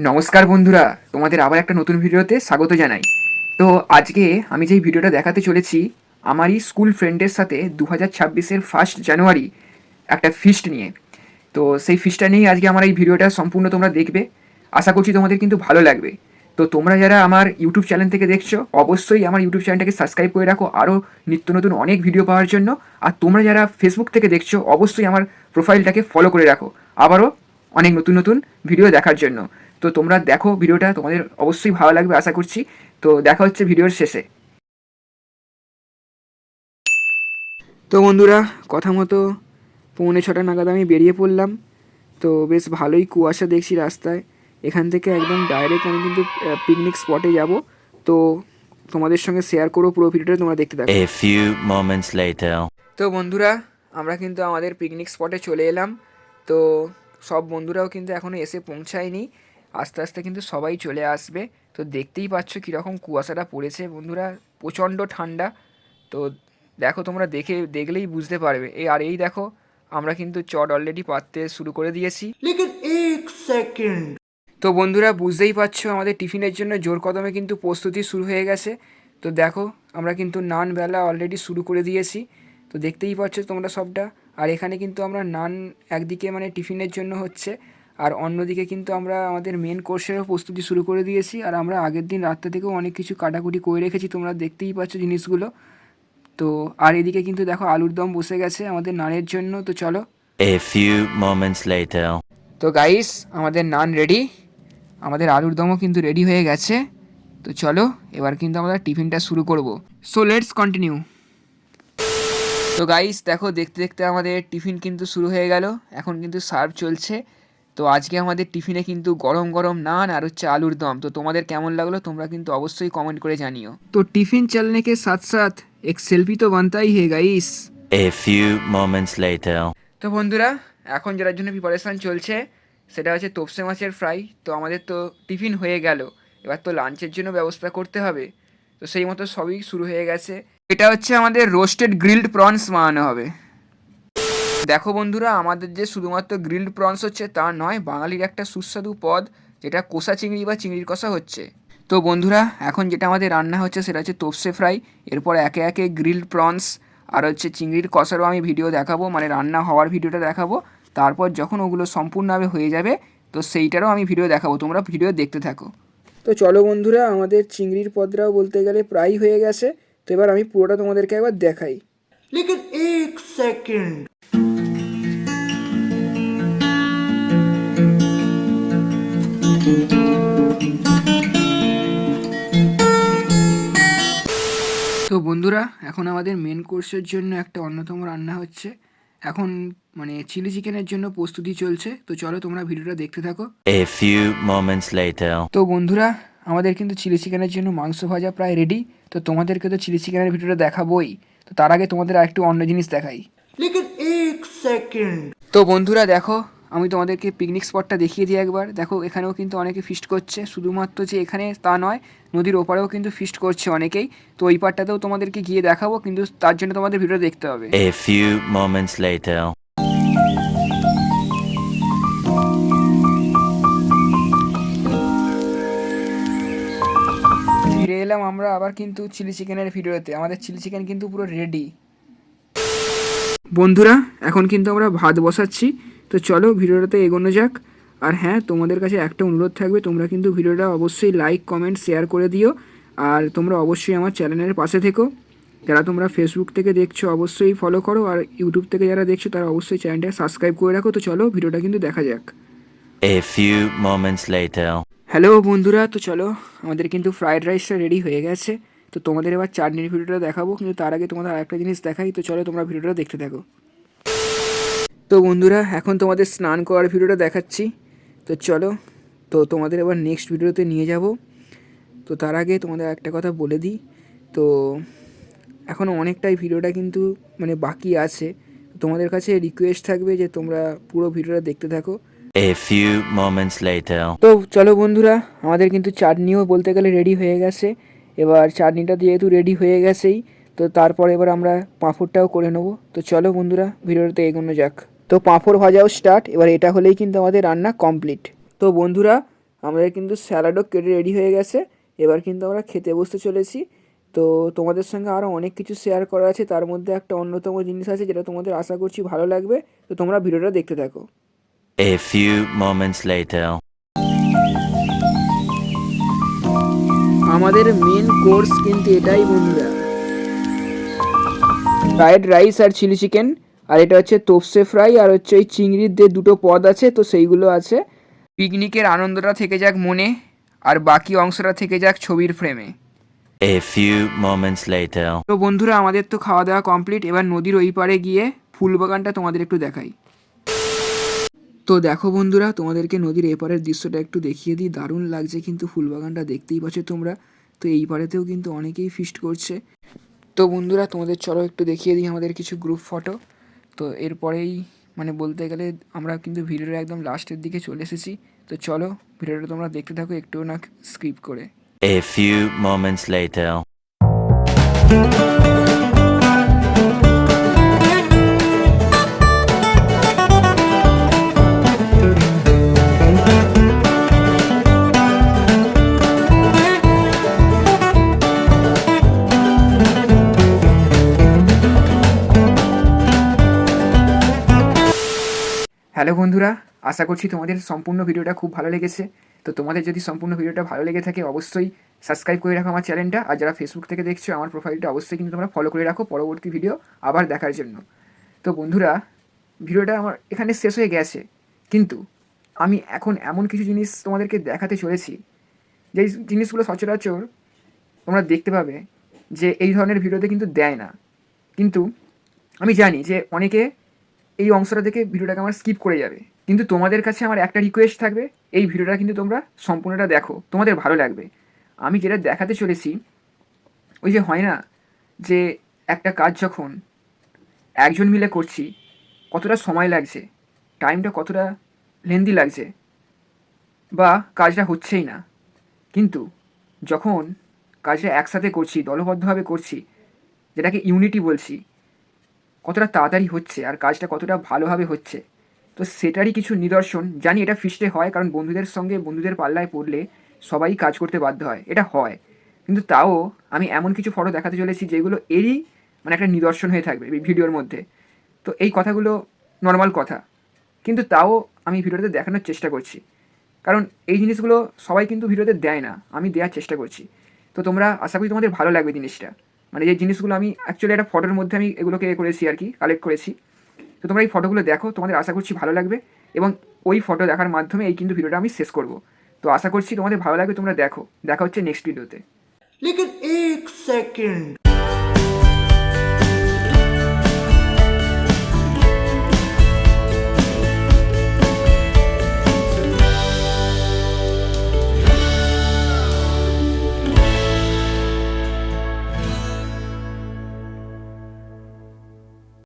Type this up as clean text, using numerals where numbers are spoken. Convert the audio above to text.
নমস্কার বন্ধুরা, তোমাদের আবার একটা নতুন ভিডিওতে স্বাগত জানাই। তো আজকে আমি যেই ভিডিওটা দেখাতে চলেছি আমারই স্কুল ফ্রেন্ডের সাথে 2026-এর 1 জানুয়ারি একটা ফিস্ট নিয়ে। তো সেই ফিস্টটা নিয়েই আজকে আমার এই ভিডিওটা সম্পূর্ণ তোমরা দেখবে। আশা করছি তোমাদের কিন্তু ভালো লাগবে। তো তোমরা যারা আমার ইউটিউব চ্যানেল থেকে দেখছো অবশ্যই আমার ইউটিউব চ্যানেলটাকে সাবস্ক্রাইব করে রাখো আরও নিত্য নতুন অনেক ভিডিও পাওয়ার জন্য। আর তোমরা যারা ফেসবুক থেকে দেখছো অবশ্যই আমার প্রোফাইলটাকে ফলো করে রাখো আবারও অনেক নতুন নতুন ভিডিও দেখার জন্য। তো তোমরা দেখো ভিডিওটা, তোমাদের অবশ্যই ভালো লাগবে আশা করছি। তো দেখা হচ্ছে ভিডিওর শেষে। তো বন্ধুরা, কথা মতো 6:45 নাগাদ আমি বেরিয়ে পড়লাম। তো বেশ ভালোই কুয়াশা দেখছি রাস্তায়। এখান থেকে একদম ডাইরেক্ট আমি কিন্তু পিকনিক স্পটে যাব। তো তোমাদের সঙ্গে শেয়ার করবো পুরো ভিডিওটা, তোমরা দেখতে থাকো। A few moments later. তো বন্ধুরা, আমরা কিন্তু আমাদের পিকনিক স্পটে চলে এলাম। তো সব বন্ধুরাও কিন্তু এখনও এসে পৌঁছায়নি, আস্তে আস্তে কিন্তু সবাই চলে আসবে। তো দেখতেই পাচ্ছ কীরকম কুয়াশাটা পড়েছে বন্ধুরা, প্রচণ্ড ঠান্ডা। তো দেখো, তোমরা দেখলেই বুঝতে পারবে। এই দেখো, আমরা কিন্তু চট অলরেডি পাততে শুরু করে দিয়েছি। लेकिन एक सेकंड। তো বন্ধুরা, বুঝতেই পারছো আমাদের টিফিনের জন্য জোর কদমে কিন্তু প্রস্তুতি শুরু হয়ে গেছে। তো দেখো, আমরা কিন্তু নান বেলা অলরেডি শুরু করে দিয়েছি। তো দেখতেই পাচ্ছ তোমরা সবটা। আর এখানে কিন্তু আমরা নান একদিকে মানে টিফিনের জন্য হচ্ছে, আর অন্যদিকে কিন্তু আমরা আমাদের মেন কোর্সেরও প্রস্তুতি শুরু করে দিয়েছি। আর আমরা আগের দিন রাত্রে থেকেও অনেক কিছু কাটাকুটি করে রেখেছি, তোমরা দেখতেই পাচ্ছ জিনিসগুলো। তো আর এদিকে কিন্তু দেখো আলুর দম বসে গেছে আমাদের নানের জন্য। তো চলো। A few moments later. তো গাইস, আমাদের নান রেডি, আমাদের আলুর দমও কিন্তু রেডি হয়ে গেছে। তো চলো এবার কিন্তু আমরা টিফিনটা শুরু করব। So let's continue. তো গাইস দেখো, দেখতে দেখতে আমাদের টিফিন কিন্তু শুরু হয়ে গেল, এখন কিন্তু সার্ভ চলছে। তো আজকে আমাদের টিফিনে কিন্তু গরম গরম নান আর হচ্ছে আলুর দম। তো তোমাদের কেমন লাগলো তোমরা কিন্তু অবশ্যই কমেন্ট করে জানিও। তো টিফিন চলনে কে সাথ সাথ এক সেলফি তো বানতাই হে guys. A few moments later. তো বন্ধুরা, এখন যেটার জন্য প্রিপারেশান চলছে সেটা হচ্ছে তোপসে মাছের ফ্রাই। তো আমাদের তো টিফিন হয়ে গেল, এবার তো লাঞ্চের জন্য ব্যবস্থা করতে হবে। তো সেই মতো সবই শুরু হয়ে গেছে। এটা হচ্ছে আমাদের রোস্টেড গ্রিলড প্রনস বানানো হবে। দেখো বন্ধুরা, আমাদের যে শুধুমাত্র গ্রিলড প্রনস হচ্ছে তা নয়, বাঙালির একটা সুস্বাদু পদ যেটা কষা চিংড়ি বা চিংড়ির কষা হচ্ছে। তো বন্ধুরা, এখন যেটা আমাদের রান্না হচ্ছে সেটা হচ্ছে তোপসে ফ্রাই। এরপর একে একে গ্রিলড প্রনস আর হচ্ছে চিংড়ির কষারও আমি ভিডিও দেখাবো, মানে রান্না হওয়ার ভিডিওটা দেখাবো। তারপর যখন ওগুলো সম্পূর্ণভাবে হয়ে যাবে তো সেইটারও আমি ভিডিও দেখাবো, তোমরা ভিডিও দেখতে থাকো। তো চলো বন্ধুরা, আমাদের চিংড়ির পদরাও বলতে গেলে প্রায় হয়ে গেছে। তো এবার আমি পুরোটা তোমাদেরকে একবার দেখাই। लेकिन एक सेकंड। তো বন্ধুরা, এখন আমাদের মেন কোর্সের জন্য একটা অন্যতম রান্না হচ্ছে। এখন মানে চিলি চিকেনের জন্য প্রস্তুতি চলছে। তো চলো তোমরা ভিডিওটা দেখতে থাকো। A few moments later. তো বন্ধুরা, আমাদের কিন্তু চিলি চিকেনের জন্য মাংস ভাজা প্রায় রেডি। তো তোমাদেরকে তো চিলি চিকেনের ভিডিওটা দেখাবোই। তো তার আগে তোমাদের আরেকটু অন্য জিনিস দেখাই। लेकिन एक सेकंड। তো বন্ধুরা দেখো, আমি তোমাদেরকে পিকনিক স্পটটা দেখিয়ে দিই একবার। দেখো, এখানেও কিন্তু অনেকে ফিস্ট করছে, শুধুমাত্র যে এখানে তা নয়, নদীর ওপারেও কিন্তু ফিস্ট করছে অনেকেই। তো ওই পারটাতেও তোমাদেরকে গিয়ে দেখাবো, কিন্তু তার জন্য তোমাদের ভিডিও দেখতে হবে। A few moments later. ফিরে এলাম আমরা আবার কিন্তু চিলি চিকেনের ভিডিওতে। আমাদের চিলি চিকেন কিন্তু পুরো রেডি। বন্ধুরা, এখন কিন্তু আমরা ভাত বসাচ্ছি। তো চলো ভিডিওটাতে এগোনো যাক। আর হ্যাঁ, তোমাদের কাছে একটা অনুরোধ থাকবে, তোমরা কিন্তু ভিডিওটা অবশ্যই লাইক কমেন্ট শেয়ার করে দিও। আর তোমরা অবশ্যই আমার চ্যানেলের পাশে থেকো। যারা তোমরা ফেসবুক থেকে দেখছো অবশ্যই ফলো করো, আর ইউটিউব থেকে যারা দেখছো তারা অবশ্যই চ্যানেলটাকে সাবস্ক্রাইব করে রাখো। তো চলো ভিডিওটা কিন্তু দেখা যাক। A few moments later. Hello বন্ধুরা, তো চলো আমাদের কিন্তু ফ্রায়েড রাইসটা রেডি হয়ে গেছে। তো তোমাদের এবার চাটনির ভিডিওটা দেখাবো, কিন্তু তার আগে তোমাদের আরেকটা জিনিস দেখাই। তো চলো তোমরা ভিডিওটা দেখতে থাকো। তো বন্ধুরা, এখন তোমাদের স্নান করার ভিডিওটা দেখাচ্ছি। তো চলো, তো তোমাদের এবার নেক্সট ভিডিওতে নিয়ে যাব। তো তার আগে তোমাদের একটা কথা বলে দিই। তো এখনও অনেকটাই ভিডিওটা কিন্তু মানে বাকি আছে। তোমাদের কাছে রিকোয়েস্ট থাকবে যে তোমরা পুরো ভিডিওটা দেখতে থাকো। A few moments later. তো চলো বন্ধুরা, আমাদের কিন্তু চাটনিও বলতে গেলে রেডি হয়ে গেছে। এবার চাটনিটা যেহেতু রেডি হয়ে গেছেই, তো তারপর এবার আমরা পাঁপড়টাও করে নেবো। তো চলো বন্ধুরা, ভিডিওটাতে এগোনো যাক। তো পাঁপড় ভাজাও স্টার্ট। এবার এটা হলেই কিন্তু আমাদের রান্না কমপ্লিট। তো বন্ধুরা, আমাদের কিন্তু স্যালাডও কেটে রেডি হয়ে গেছে। এবার কিন্তু আমরা খেতে বসতে চলেছি। তো তোমাদের সঙ্গে আরও অনেক কিছু শেয়ার করা আছে, তার মধ্যে একটা অন্যতম জিনিস আছে যেটা তোমাদের আশা করছি ভালো লাগবে। তো তোমরা ভিডিওটা দেখতে থাকো। A few moments later. আমাদের মেন কোর্স কিন্তু এটাই বন্ধুরা, ফ্রায়েড রাইস আর চিলি চিকেন। আর এটা হচ্ছে তোপসে ফ্রাই, আর হচ্ছে ওই চিংড়ির যে দুটো পদ আছে তো সেইগুলো আছে। পিকনিকের আনন্দটা থেকে যাক মনে, আর বাকি অংশটা থেকে যাক ছবির ফ্রেমে। A few moments later. তো বন্ধুরা আমাদের তো খাওয়া দাওয়া কমপ্লিট। এবার নদীর ওই পারে গিয়ে ফুল বাগানটা তোমাদের একটু দেখাই। তো দেখো বন্ধুরা, তোমাদেরকে নদীর এপারের দৃশ্যটা একটু দেখিয়ে দিই। দারুণ লাগছে কিন্তু ফুল বাগানটা, দেখতেই পাচ্ছ তোমরা। তো এই পারেতেও কিন্তু অনেকেই ফিস্ট করছে। তো বন্ধুরা তোমাদের চলো একটু দেখিয়ে দিই আমাদের কিছু গ্রুপ ফটো। তো এরপরেই মানে বলতে গেলে আমরা কিন্তু ভিডিওর একদম লাস্টের দিকে চলে এসেছি। তো চলো ভিডিওটা তোমরা দেখতে থাকো একটু না স্কিপ করে। A few moments later. Hello বন্ধুরা, আশা করছি তোমাদের সম্পূর্ণ ভিডিওটা খুব ভালো লেগেছে। তো তোমাদের যদি সম্পূর্ণ ভিডিওটা ভালো লেগে থাকে অবশ্যই সাবস্ক্রাইব করে রাখো আমার চ্যানেলটা। আর যারা ফেসবুক থেকে দেখছো আমার প্রোফাইলটা অবশ্যই কিন্তু তোমরা ফলো করে রাখো পরবর্তী ভিডিও আবার দেখার জন্য। তো বন্ধুরা ভিডিওটা আমার এখানে শেষ হয়ে গেছে, কিন্তু আমি এখন এমন কিছু জিনিস তোমাদেরকে দেখাতে চলেছি যেই জিনিসগুলো সচরাচর তোমরা দেখতে পাবে যে এই ধরনের ভিডিওতে কিন্তু দেয় না। কিন্তু আমি জানি যে অনেকে এই অংশটা থেকে ভিডিওটাকে আমার স্কিপ করে যাবে, কিন্তু তোমাদের কাছে আমার একটা রিকোয়েস্ট থাকবে, এই ভিডিওটা কিন্তু তোমরা সম্পূর্ণটা দেখো, তোমাদের ভালো লাগবে। আমি যেটা দেখাতে চলেছি ওই যে হয় না যে একটা কাজ যখন একজন মিলে করছি কতটা সময় লাগছে, টাইমটা কতটা লেন্দি লাগছে, বা কাজটা হচ্ছেই না। কিন্তু যখন কাজটা একসাথে করছি, দলবদ্ধভাবে করছি, যেটাকে ইউনিটি বলছি, কতটা তাড়াতাড়ি হচ্ছে আর কাজটা কতটা ভালোভাবে হচ্ছে, তো সেটারই কিছু নিদর্শন। জানি এটা ফিস্টে হয়, কারণ বন্ধুদের সঙ্গে বন্ধুদের পাল্লায় পড়লে সবাই কাজ করতে বাধ্য হয়, এটা হয়। কিন্তু তাও আমি এমন কিছু ফটো দেখাতে চলেছি যেগুলো এরই মানে একটা নিদর্শন হয়ে থাকবে এই ভিডিওর মধ্যে। তো এই কথাগুলো নর্মাল কথা, কিন্তু তাও আমি ভিডিওতে দেখানোর চেষ্টা করছি, কারণ এই জিনিসগুলো সবাই কিন্তু ভিডিওতে দেয় না, আমি দেওয়ার চেষ্টা করছি। তো তোমরা আশা করি তোমাদের ভালো লাগবে জিনিসটা, মানে যে জিনিসগুলো আমি অ্যাকচুয়ালি একটা ফটোর মধ্যে আমি এগুলোকে করেছি আর কি, কালেক্ট করেছি। তো তোমরা এই ফটোগুলো দেখো, তোমাদের আশা করছি ভালো লাগবে, এবং ওই ফটো দেখার মাধ্যমে এই কিন্তু ভিডিওটা আমি শেষ করব। তো আশা করছি তোমাদের ভালো লাগবে, তোমরা দেখো। দেখা হচ্ছে নেক্সট ভিডিওতে। लेकिन एक सेकंड